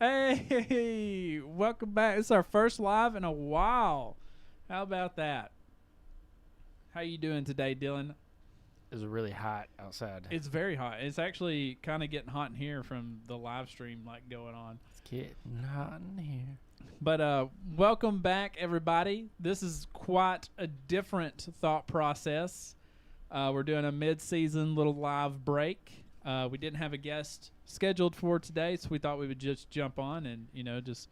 Hey, welcome back. It's our first live in a while. How about that? How you doing today, Dylan? It's really hot outside. It's very hot. It's actually kind of getting hot in here from the live stream going on. It's getting hot in here. But welcome back, everybody. This is quite a different thought process. We're doing a mid-season little live break. We didn't have a guest scheduled for today, so we thought we would just jump on and, just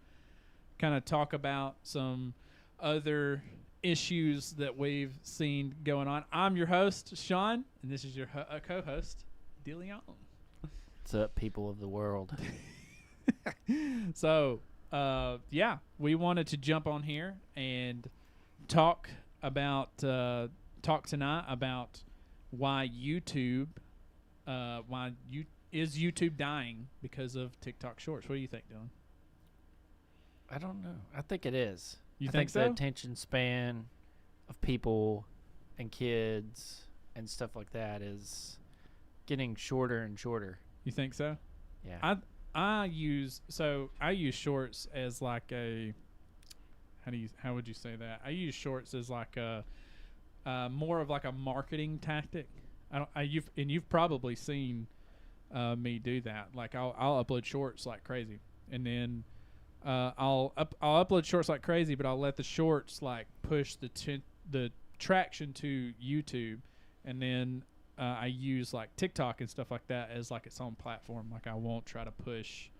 kind of talk about some other issues that we've seen going on. I'm your host, Shawn, and this is your co-host, Dillion. What's up, people of the world? So, we wanted to jump on here and talk tonight about why is YouTube dying because of TikTok Shorts? What do you think, Dylan? I don't know. I think it is. You I think so? The attention span of people and kids and stuff like that is getting shorter and shorter. You think so? Yeah. I use Shorts as like a how would you say that? I use Shorts as like a more of like a marketing tactic. You've probably seen me do that. Like I'll upload Shorts like crazy, and then I'll upload Shorts like crazy, but I'll let the Shorts like push the traction to YouTube, and then I use like TikTok and stuff like that as like its own platform. Like I won't try to push.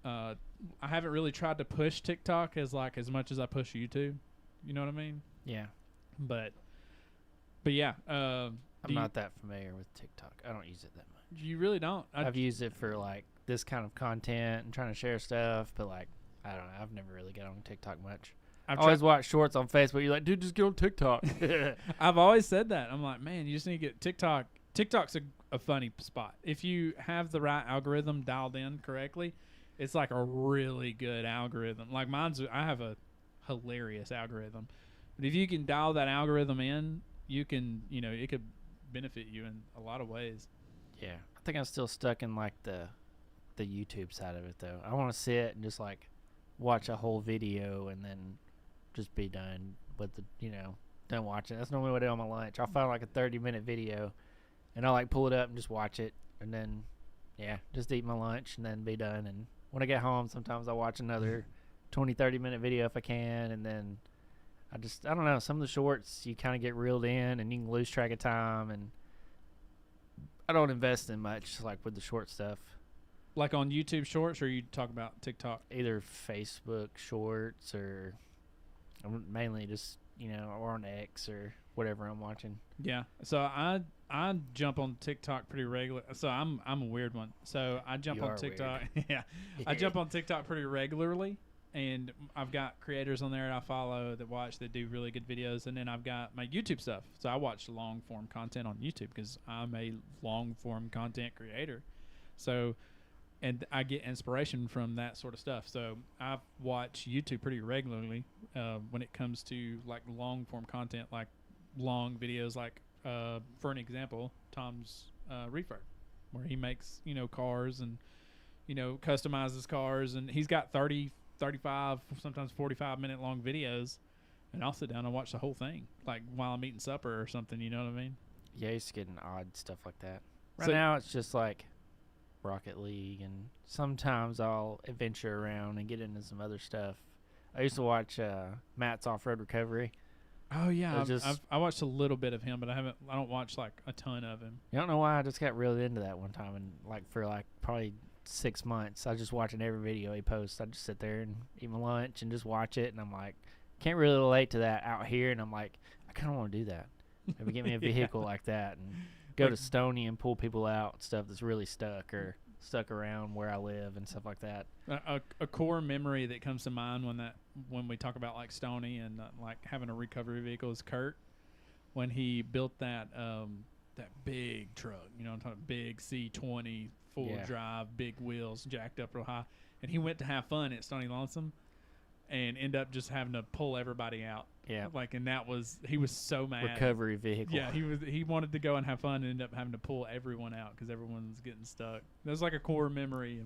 I haven't really tried to push TikTok as much as I push YouTube. You know what I mean? Yeah. But yeah. I'm not that familiar with TikTok. I don't use it that much. You really don't? I've used it for like this kind of content and trying to share stuff, but like I don't know. I've never really got on TikTok much. I've always watched shorts on Facebook. You're like, dude, just get on TikTok. I've always said that. I'm like, man, you just need to get TikTok. TikTok's a funny spot. If you have the right algorithm dialed in correctly, it's like a really good algorithm. Like I have a hilarious algorithm. But if you can dial that algorithm in, you can, it could benefit you in a lot of ways. Yeah. I think I'm still stuck in like the YouTube side of it though. I want to sit and just like watch a whole video and then just be done with done watching. That's normally what I do on my lunch. I'll find like a 30-minute video and I'll like pull it up and just watch it and then just eat my lunch and then be done. And when I get home, sometimes I'll watch another 20-30-minute video if I can, and then I don't know, some of the shorts you kind of get reeled in and you can lose track of time, and I don't invest in much like with the short stuff. Like on YouTube Shorts, or you talk about TikTok? Either Facebook Shorts or mainly just, or on X or whatever I'm watching. Yeah. So I jump on TikTok pretty regular. So I'm a weird one. So I jump on TikTok. Yeah. I jump on TikTok pretty regularly, and I've got creators on there that I follow that do really good videos, and then I've got my YouTube stuff. So I watch long form content on YouTube because I'm a long form content creator. So and I get inspiration from that sort of stuff. So I watch YouTube pretty regularly when it comes to like long form content, like long videos, like for an example, Tom's Refurb, where he makes cars and customizes cars, and he's got 30, 35, sometimes 45-minute long videos, and I'll sit down and watch the whole thing like while I'm eating supper or something. You know what I mean? Yeah, he's getting odd stuff like that. Right now it's just like Rocket League, and sometimes I'll adventure around and get into some other stuff. I used to watch Matt's Off-Road Recovery. Oh yeah, I watched a little bit of him, but I don't watch like a ton of him. You don't know why I just got reeled into that one time, and like for like probably 6 months, I was just watching every video he posts. I just sit there and eat my lunch and just watch it, and I'm like, can't really relate to that out here, and I'm like, I kind of want to do that. Maybe get me a vehicle like that and go to Stony and pull people out, stuff that's really stuck around where I live and stuff like that. A core memory that comes to mind when we talk about like Stony and like having a recovery vehicle is Kurt, when he built that big truck, I'm talking big C20 full drive, big wheels, jacked up real high, and he went to have fun at Stony Lonesome and end up just having to pull everybody out. Yeah. He was so mad. Recovery vehicle. Yeah, he wanted to go and have fun and ended up having to pull everyone out because everyone's getting stuck. That was like a core memory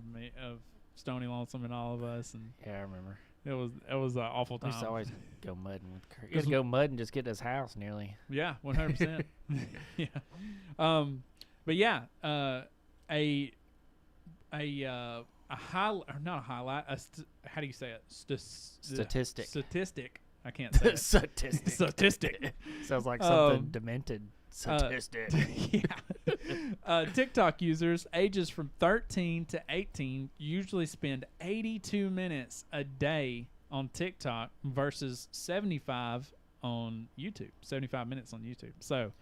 of Stony Lonesome and all of us, and Yeah, I remember. it was an awful I used to time. always go mudding with Kurt. You had to go mud and just get to his house nearly. Yeah, 100%. Yeah. But yeah, a highlight, or not a highlight. How do you say it? Statistic. Statistic. I can't say it. Statistic. Statistic. Sounds like something demented. Statistic. Yeah. TikTok users ages from 13 to 18 usually spend 82 minutes a day on TikTok versus 75 on YouTube. 75 minutes on YouTube. So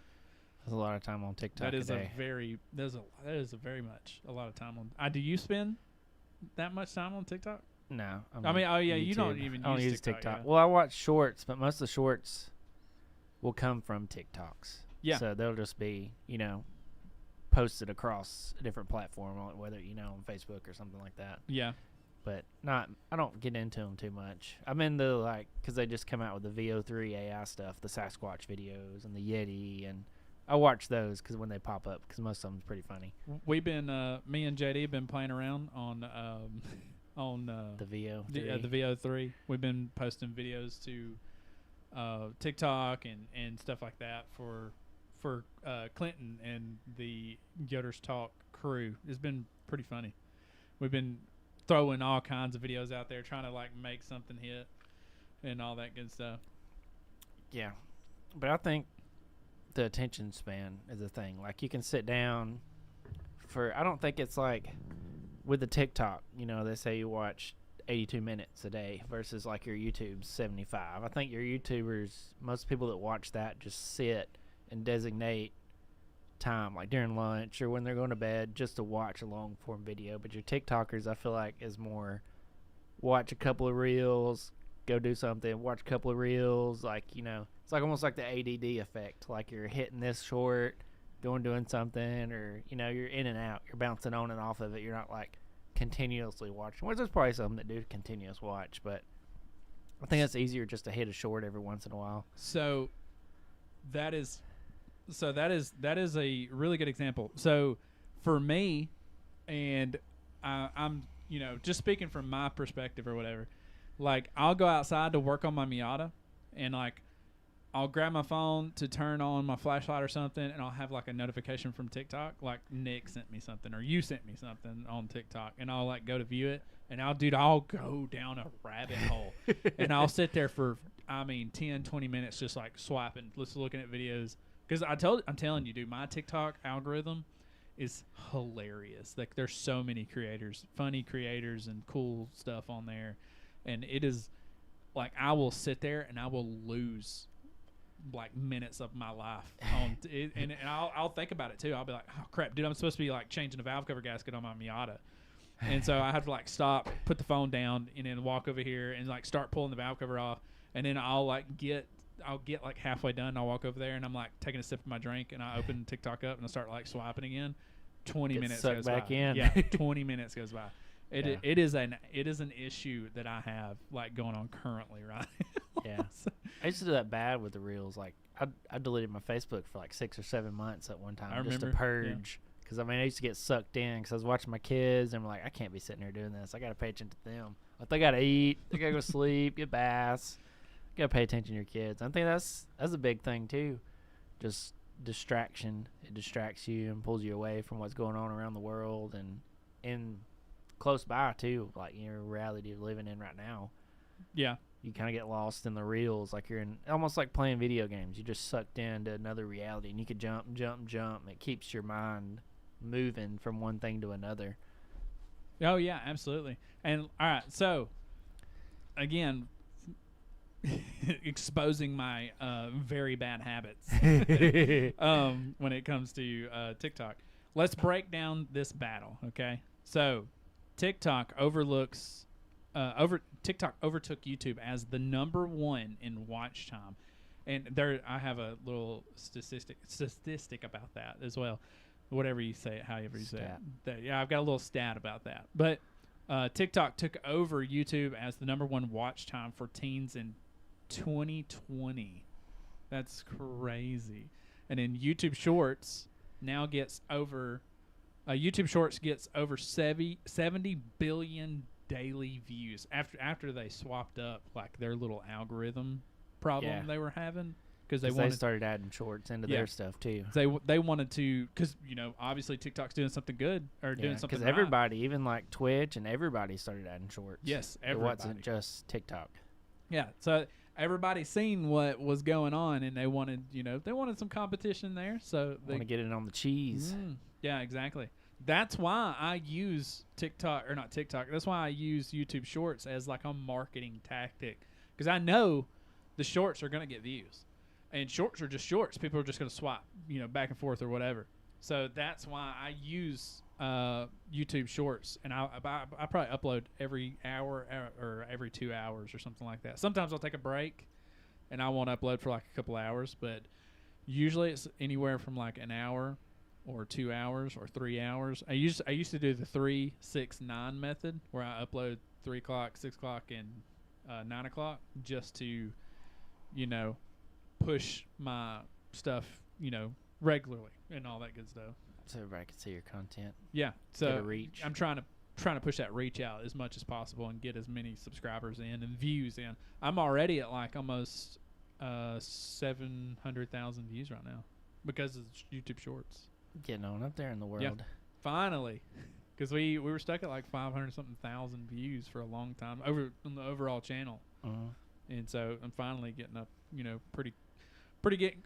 that's a lot of time on TikTok. That is a day. that is a very much a lot of time on. Do you spend that much time on TikTok? No. I mean, oh yeah, YouTube. you don't even use TikTok. Yeah. Well, I watch shorts, but most of the shorts will come from TikToks. Yeah. So they'll just be, posted across a different platform, whether, on Facebook or something like that. Yeah. But I don't get into them too much. I'm into, because they just come out with the VO3 AI stuff, the Sasquatch videos and the Yeti, and I watch those because when they pop up, because most of them's pretty funny. We've been, me and JD have been playing around on the VO3. The VO3. We've been posting videos to TikTok and stuff like that for Clinton and the Yoder's Talk crew. It's been pretty funny. We've been throwing all kinds of videos out there trying to make something hit and all that good stuff. Yeah. But I think the attention span is a thing. You can sit down I don't think it's with the TikTok, they say you watch 82 minutes a day versus your YouTube's 75. I think your YouTubers, most people that watch that just sit and designate time during lunch or when they're going to bed just to watch a long form video. But your TikTokers, I feel is more watch a couple of reels, go do something, watch a couple of reels, it's almost like the ADD effect. You're hitting this short, doing something, or you're in and out, you're bouncing on and off of it. You're not continuously watching. Well, there's probably some that do continuous watch, but I think it's easier just to hit a short every once in a while. So that is a really good example. So for me, and I'm just speaking from my perspective or whatever, I'll go outside to work on my Miata, and I'll grab my phone to turn on my flashlight or something, and I'll have a notification from TikTok, Nick sent me something or you sent me something on TikTok, and I'll go to view it, and I'll go down a rabbit hole, and I'll sit there for 10, 20 minutes just swiping, just looking at videos. Because I'm telling you, dude, my TikTok algorithm is hilarious. There's so many creators, funny creators, and cool stuff on there, and it is I will sit there and I will lose minutes of my life on it, and I'll think about it too. I'll be like, oh crap, dude, I'm supposed to be changing a valve cover gasket on my Miata, and so I have to stop, put the phone down, and then walk over here and start pulling the valve cover off, and then I'll get halfway done, and I'll walk over there, and I'm taking a sip of my drink, and I open TikTok up and I start swiping again. 20 minutes goes back by. In. Yeah, 20 minutes goes by. It is an issue that I have going on currently right now. Yeah. I used to do that bad with the reels. I deleted my Facebook for 6 or 7 months at one time just to purge. Because I used to get sucked in because I was watching my kids and I'm I can't be sitting there doing this. I got to pay attention to them. They got to eat. They got to go sleep, get baths. You got to pay attention to your kids. I think that's a big thing too. Just distraction. It distracts you and pulls you away from what's going on around the world and close by too, your reality you're living in right now. Yeah. You kind of get lost in the reels, you're in almost like playing video games. You just sucked into another reality, and you could jump. It keeps your mind moving from one thing to another. Oh yeah, absolutely. And all right, so again, exposing my very bad habits when it comes to TikTok. Let's break down this battle, okay? So TikTok TikTok overtook YouTube as the number one in watch time, and I have a little statistic about that as well. Whatever you say it, however you say it. Yeah, I've got a little stat about that. But TikTok took over YouTube as the number one watch time for teens in 2020. That's crazy. And then YouTube Shorts now gets over YouTube Shorts gets over 70 billion daily views after they swapped up like their little algorithm problem they were having, because they started adding shorts into their stuff too. They wanted to, because obviously TikTok's doing something good or doing something because everybody, even like Twitch and everybody, started adding shorts. Yes, everybody. It wasn't just TikTok. Yeah, so everybody seen what was going on, and they wanted some competition there. So they want to get it on the cheese. Yeah, exactly. That's why I use TikTok, or not TikTok. That's why I use YouTube Shorts as like a marketing tactic, because I know the shorts are going to get views, and shorts are just shorts. People are just going to swipe, back and forth or whatever. So that's why I use YouTube Shorts, and I probably upload every hour or every 2 hours or something like that. Sometimes I'll take a break, and I won't upload for like a couple hours, but usually it's anywhere from like an hour or 2 hours or 3 hours. I used to do the 3, 6, 9 method, where I upload 3 o'clock, 6 o'clock, and 9 o'clock, just to push my stuff regularly and all that good stuff, so everybody can see your content. Yeah, so get a reach. I'm trying to push that reach out as much as possible and get as many subscribers in and views in. I'm already at like almost 700,000 views right now because of YouTube Shorts. Getting on up there in the world. Yeah, finally, because we were stuck at like 500 something thousand views for a long time on the overall channel, and so I'm finally getting up,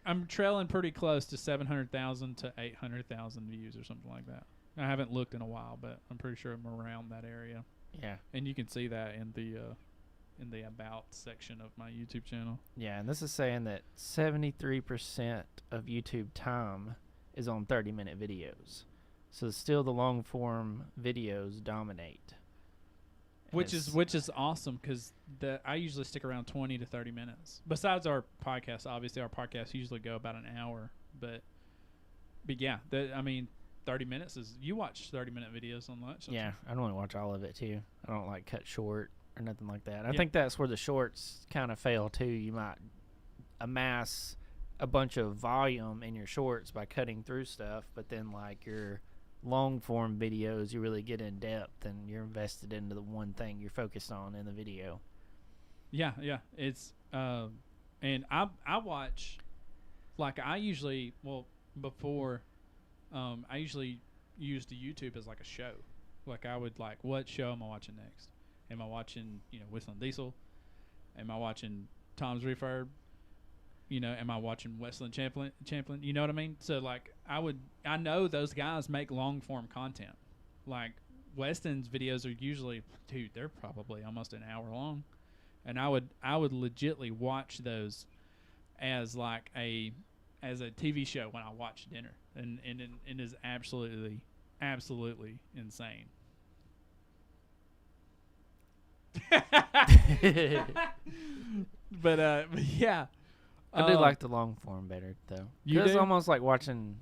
I'm trailing pretty close to 700,000 to 800,000 views or something like that. I haven't looked in a while, but I'm pretty sure I'm around that area. Yeah, and you can see that in the about section of my YouTube channel. Yeah, and this is saying that 73% of YouTube time is on 30-minute videos. So still the long form videos dominate. Which is awesome, because I usually stick around 20 to 30 minutes. Besides our podcast, obviously our podcasts usually go about an hour, but yeah, 30 minutes is, you watch 30-minute videos on lunch. Yeah, I don't watch all of it too. I don't like cut short or nothing like that. I think that's where the shorts kind of fail too. You might amass a bunch of volume in your shorts by cutting through stuff, but then like your long form videos, you really get in depth and you're invested into the one thing you're focused on in the video. Yeah, it's and I watch, like, I usually before I usually used YouTube as like a show. Like, I would like, what show am I watching next? Am I watching Whistling Diesel? Am I watching Tom's Refurb? Am I watching Westland Champlin? You know what I mean? So like, I know those guys make long form content. Like, Weston's videos are usually, they're probably almost an hour long, and I would legitly watch those as like a TV show when I watch dinner, and it is absolutely insane. but yeah. I do like the long form better, though. It's almost like watching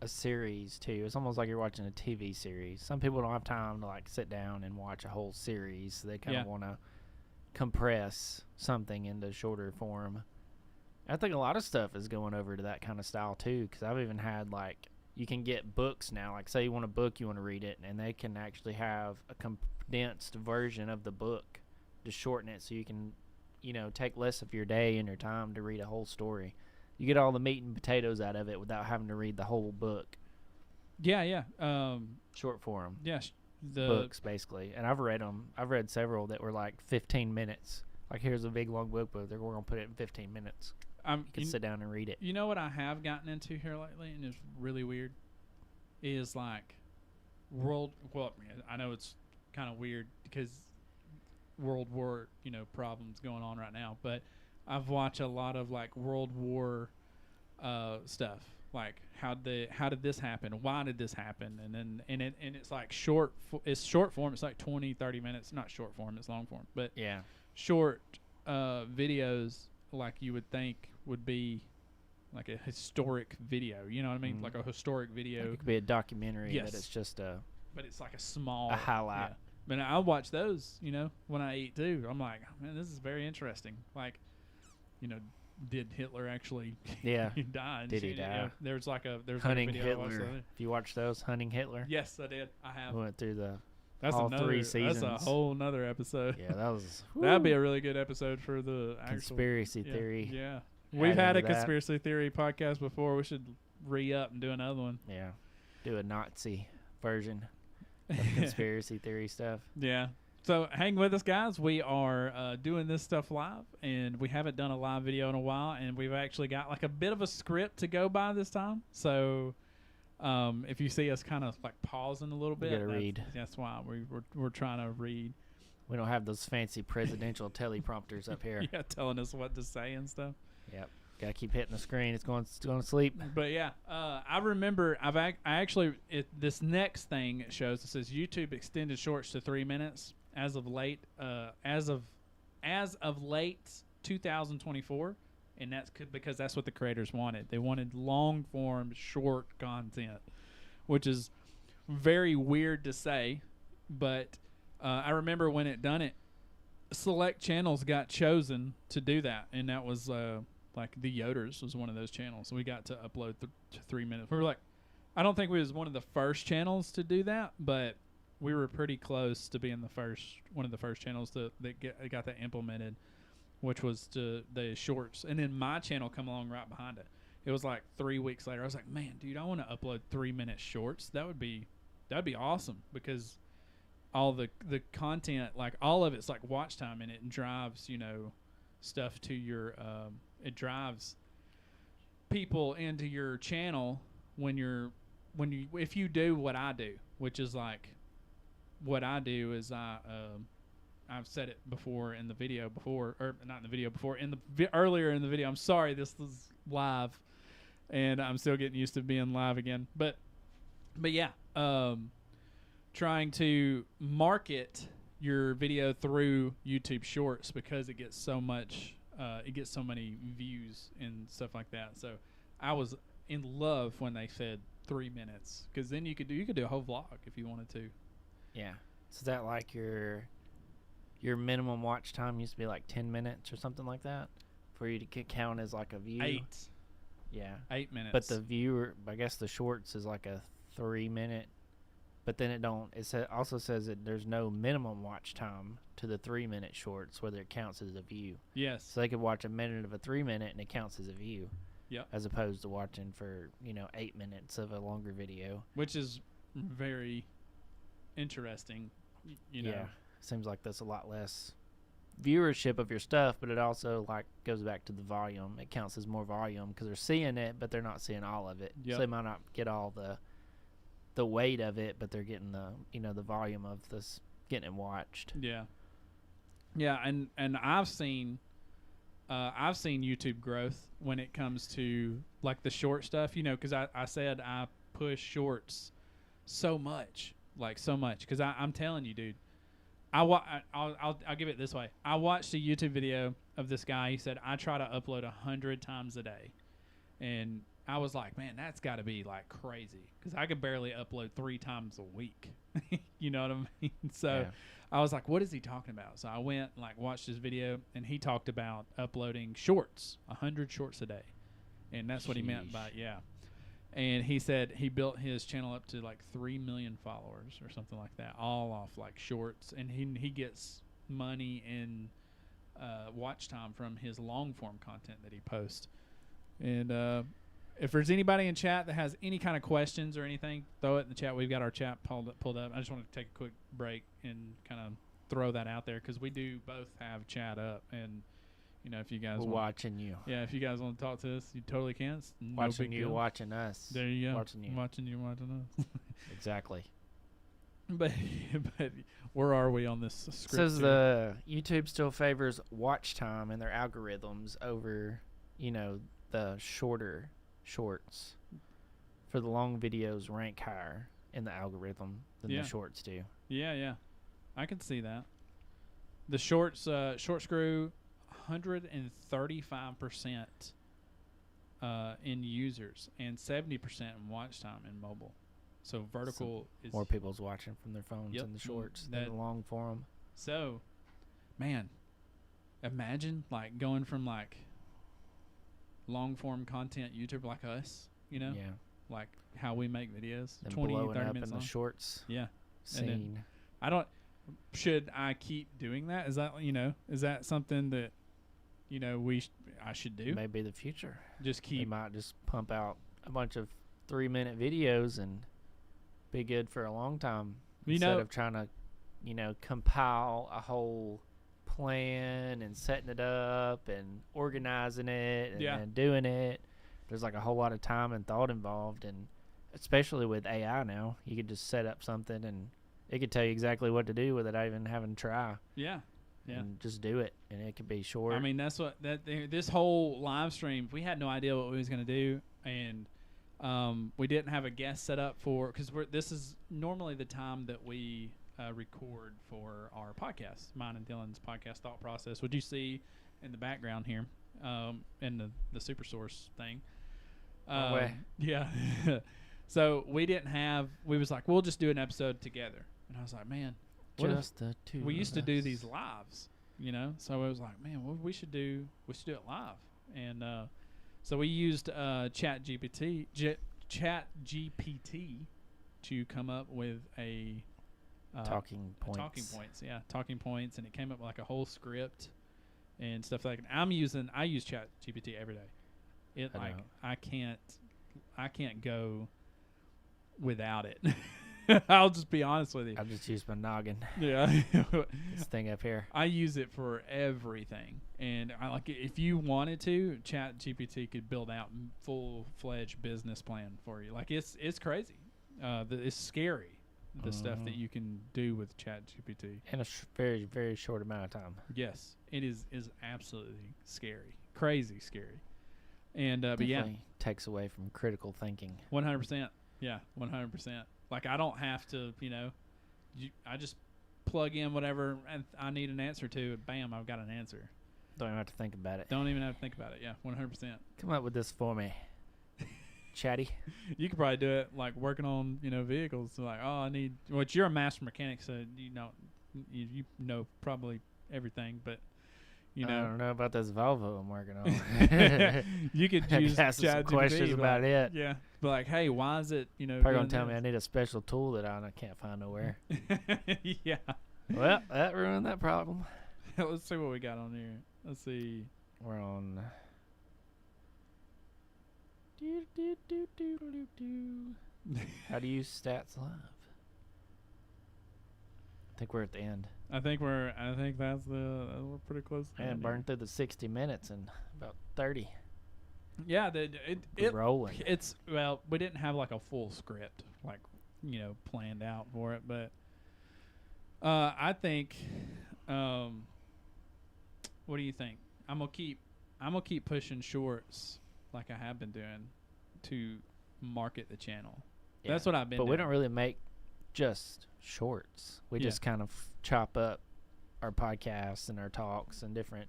a series, too. It's almost like you're watching a TV series. Some people don't have time to, like, sit down and watch a whole series. So they kind of want to compress something into shorter form. I think a lot of stuff is going over to that kind of style, too, because I've even had, like, you can get books now. Like, say you want a book, you want to read it, and they can actually have a condensed version of the book to shorten it so you can take less of your day and your time to read a whole story. You get all the meat and potatoes out of it without having to read the whole book. Yeah. Short form. Yeah. The books, basically. And I've read them. I've read several that were like 15 minutes. Like, here's a big, long book, but we're going to put it in 15 minutes. You can sit down and read it. You know what I have gotten into here lately, and it's really weird, is like I know it's kind of weird because World War, problems going on right now, but I've watched a lot of like World War stuff, like how did this happen, why did this happen, and it's like short form. It's like 20-30 minutes, not short form, it's long form, but short videos, like you would think would be like a historic video, you know what I mean? Like a historic video. Like it could be a documentary, but it's just but it's like a highlight. Yeah. But I watch those, when I eat too. I'm like, man, this is very interesting. Like, did Hitler actually Yeah. die? Did he die? Yeah, there's Hunting like a video I watched Hitler. the other- If you watch those, Hunting Hitler. Yes, I did. I have. We went through That's all another, 3 seasons. That's a whole nother episode. Yeah, that was. That'd be a really good episode for the conspiracy theory. Yeah. We've had a into that. conspiracy theory podcast before. We should re-up and do another one. Yeah. Do a Nazi version of conspiracy theory stuff. Yeah. So hang with us, guys. We are doing this stuff live, and we haven't done a live video in a while, and we've actually got like a bit of a script to go by this time. So if you see us kind of like pausing a little bit, gotta read. That's why we're trying to read. We don't have those fancy presidential teleprompters up here. Yeah, telling us what to say and stuff. Yep. Gotta keep hitting the screen. It's going to sleep. But yeah, I remember this next thing it shows. It says YouTube extended shorts to 3 minutes as of late 2024, and that's because that's what the creators wanted. They wanted long form, short content, which is very weird to say, but I remember when it done it, select channels got chosen to do that, and that was like the Yoders was one of those channels. So we got to upload to 3 minutes. We were like, I don't think we was one of the first channels to do that, but we were pretty close to being one of the first channels that got that implemented, which was to the shorts. And then my channel come along right behind it. It was like 3 weeks later. I was like, man, dude, I want to upload 3 minute shorts. That'd be awesome, because all the content, like all of it's like watch time, and it drives, stuff to your it drives people into your channel if you do what I do, which is like what I do is I've said it before in the video before, or not in the video before, earlier in the video. I'm sorry, this was live, and I'm still getting used to being live again. But yeah, trying to market your video through YouTube Shorts because it gets so much, it gets so many views and stuff like that. So I was in love when they said 3 minutes, because then you could do a whole vlog if you wanted to. Yeah. So is that like your minimum watch time used to be like 10 minutes or something like that for you to count as like a view? 8. Yeah. 8 minutes. But the viewer, I guess the shorts is like a 3 minute, but then it also says that there's no minimum watch time to the 3 minute shorts, whether it counts as a view. Yes. So they could watch a minute of a 3 minute and it counts as a view. Yep. As opposed to watching for, 8 minutes of a longer video. Which is very interesting, Yeah. Seems like that's a lot less viewership of your stuff, but it also like goes back to the volume. It counts as more volume because they're seeing it, but they're not seeing all of it. Yep. So they might not get all the weight of it, but they're getting the volume of this getting it watched. Yeah. Yeah, and I've seen YouTube growth when it comes to like the short stuff, because I said I push shorts so much, because I'm telling you, dude, I'll give it this way. I watched a YouTube video of this guy. He said, I try to upload 100 times a day, and I was like, man, that's got to be like crazy, because I could barely upload 3 times a week. You know what I mean? So yeah. I was like, what is he talking about? So I went and watched his video, and he talked about uploading shorts, 100 shorts a day, and that's what he meant by And he said he built his channel up to 3 million followers or something like that, all off shorts, and he gets money and watch time from his long form content that he posts. And if there's anybody in chat that has any kind of questions or anything, throw it in the chat. We've got our chat pulled up. I just want to take a quick break and kind of throw that out there, because we do both have chat up, and if you guys watching you. Yeah, if you guys want to talk to us, you totally can. No watching big you, deal. Watching us. There you go. Watching you, watching us. Exactly. But where are we on this script? It says the YouTube still favors watch time in their algorithms over, the shorter shorts. For the long videos rank higher in the algorithm than the shorts do. Yeah. I can see that. The shorts grew 135% in users and 70% in watch time in mobile. So vertical is more people's watching from their phones in the shorts than the long form. So, man, imagine going from long form content YouTuber like us, you know, Yeah. like how we make videos, Then 20, blowing 30 up minutes in long. the shorts Yeah. scene. I don't. Should I keep doing that? Is that is that something that I should do? Maybe the future. Just They keep. might just pump out a bunch of 3-minute videos and be good for a long time instead of trying to, compile a whole plan and setting it up and organizing it and then doing it. There's like a whole lot of time and thought involved, and especially with AI now, you could just set up something and it could tell you exactly what to do without even having to try. Yeah. And just do it, and it could be short. I mean, that's what this whole live stream. We had no idea what we was gonna do, and we didn't have a guest set up for because this is normally the time that we record for our podcast, mine and Dylan's podcast Thought Process, which you see in the background here, in the Super Source thing. Yeah. So we was like, we'll just do an episode together, and I was like, man. Just the two. We used to do these lives, so I was like, man, we should do it live, and so we used ChatGPT to come up with a talking points. Talking points, and it came up with like a whole script and stuff like that. I use ChatGPT every day. I can't go without it. I'll just be honest with you. I'll just use my noggin. Yeah. This thing up here. I use it for everything. And I like it. If you wanted to, ChatGPT could build out full-fledged business plan for you. Like it's crazy. It's scary, the stuff that you can do with ChatGPT. In a very, very short amount of time. Yes. It is absolutely scary. Crazy scary. And but yeah, takes away from critical thinking. 100%. Yeah, 100%. Like I don't have to, I just plug in whatever I need an answer to, and bam, I've got an answer. Don't even have to think about it. Don't even have to think about it. Yeah, 100%. Come up with this for me, Chatty. You could probably do it like working on, vehicles. So like, oh, I need. Which you're a master mechanic, so you know probably everything, but. I don't know about this Volvo I'm working on. You could use ask some questions about it. Yeah, but like, hey, why is it? Probably gonna tell me I need a special tool that I can't find nowhere. Yeah. Well, that ruined that problem. Let's see what we got on here. Let's see. We're on. How do you use Stats Live? I think we're at the end. I think that's we're pretty close. And burned through the 60 minutes in about 30. Yeah, it rolling. We didn't have like a full script, like planned out for it, but I think. What do you think? I'm gonna keep pushing shorts like I have been doing to market the channel. Yeah, that's what I've been. But doing. We don't really make just shorts. We just kind of chop up our podcasts and our talks and different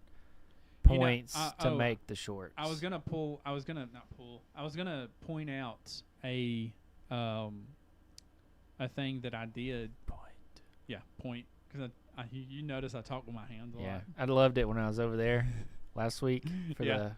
points to make the shorts. I was gonna point out a thing that I did. Point. Because you notice I talk with my hands a lot. I loved it when I was over there last week for the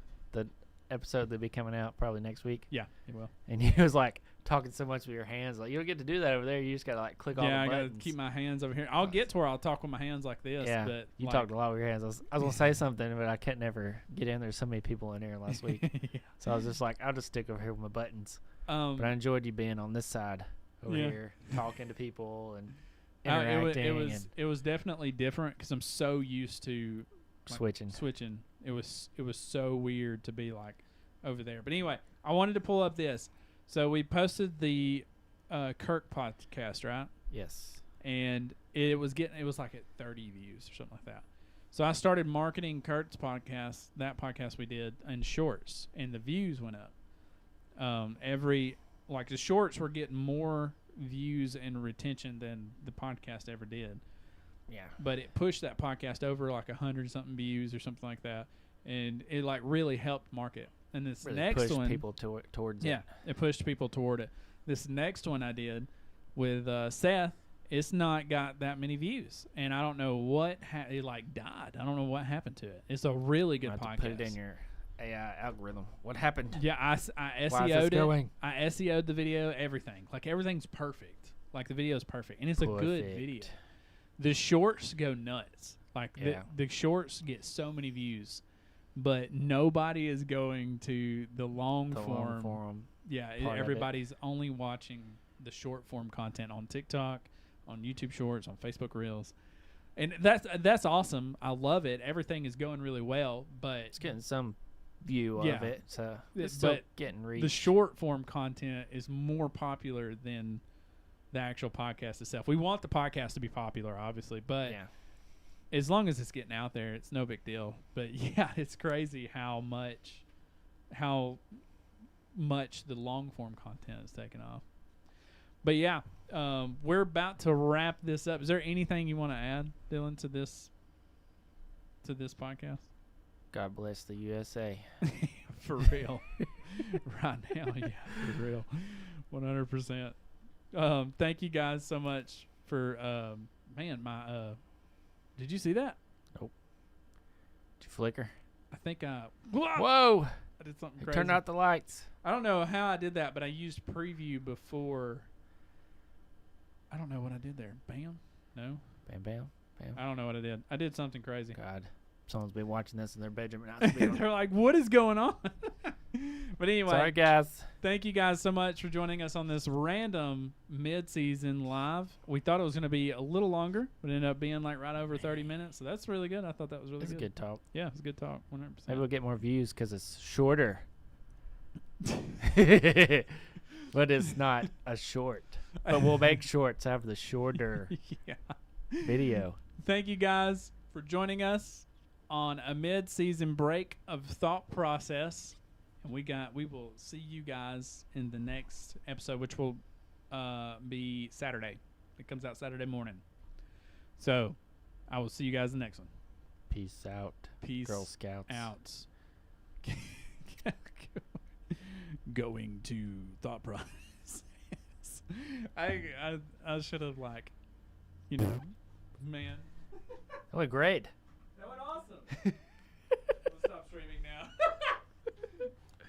episode that'll be coming out probably next week. Yeah, it will. And he was like talking so much with your hands, like you don't get to do that over there. You just gotta like click all the buttons. Yeah, I gotta keep my hands over here. I'll get to where I'll talk with my hands like this. Yeah, but you talked a lot with your hands. I was gonna say something, but I couldn't never get in. There's so many people in here last week, so I was just like, I'll just stick over here with my buttons. But I enjoyed you being on this side over here, talking to people and interacting. It was definitely different because I'm so used to switching. It was so weird to be like over there. But anyway, I wanted to pull up this. So we posted the Kirk podcast, right? Yes. And it was like at 30 views or something like that. So I started marketing Kurt's podcast, that podcast we did, in shorts, and the views went up. The shorts were getting more views and retention than the podcast ever did. Yeah. But it pushed that podcast over like 100-something views or something like that, and it like really helped market. And this really next pushed one, people towards it. Yeah, it pushed people toward it. This next one I did with Seth, it's not got that many views, and I don't know what it like died. I don't know what happened to it. It's a really good podcast. Put it in your AI algorithm. What happened? Yeah, I Why is this SEO'd it. going? I SEO'd the video, everything. Like, everything's perfect. Like, the video's perfect. And it's a good video. The shorts go nuts. Like, the shorts get so many views. But nobody is going to the long form. Yeah, everybody's only watching the short form content on TikTok, on YouTube Shorts, on Facebook Reels. And that's awesome. I love it. Everything is going really well, but it's getting some view of it, so it's still getting reached. The short form content is more popular than the actual podcast itself. We want the podcast to be popular, obviously, but as long as it's getting out there, it's no big deal. But yeah, it's crazy how much the long form content is taking off. But yeah, we're about to wrap this up. Is there anything you want to add, Dylan, to this podcast? God bless the USA. For real. Right now, yeah, for real. 100%. Thank you guys so much for did you see that? Nope. Did you flicker? I think Whoa! I did something crazy. Turned out the lights. I don't know how I did that, but I used preview before. I don't know what I did there. Bam? No? Bam, bam, bam. I don't know what I did. I did something crazy. God. Someone's been watching this in their bedroom and they're like, what is going on? But anyway. Sorry, guys. Thank you guys so much for joining us on this random mid-season live. We thought it was going to be a little longer, but it ended up being like right over 30 minutes. So that's really good. I thought that was really good. It's a good talk. Yeah, it's a good talk. 100%. Maybe we'll get more views because it's shorter. But it's not a short. But we'll make shorts after the shorter video. Thank you guys for joining us on a mid-season break of thought process. And we will see you guys in the next episode, which will be Saturday. It comes out Saturday morning. So I will see you guys in the next one. Peace out. Peace Girl Scouts out. Going to thought process. I should have man. That went great. That went awesome.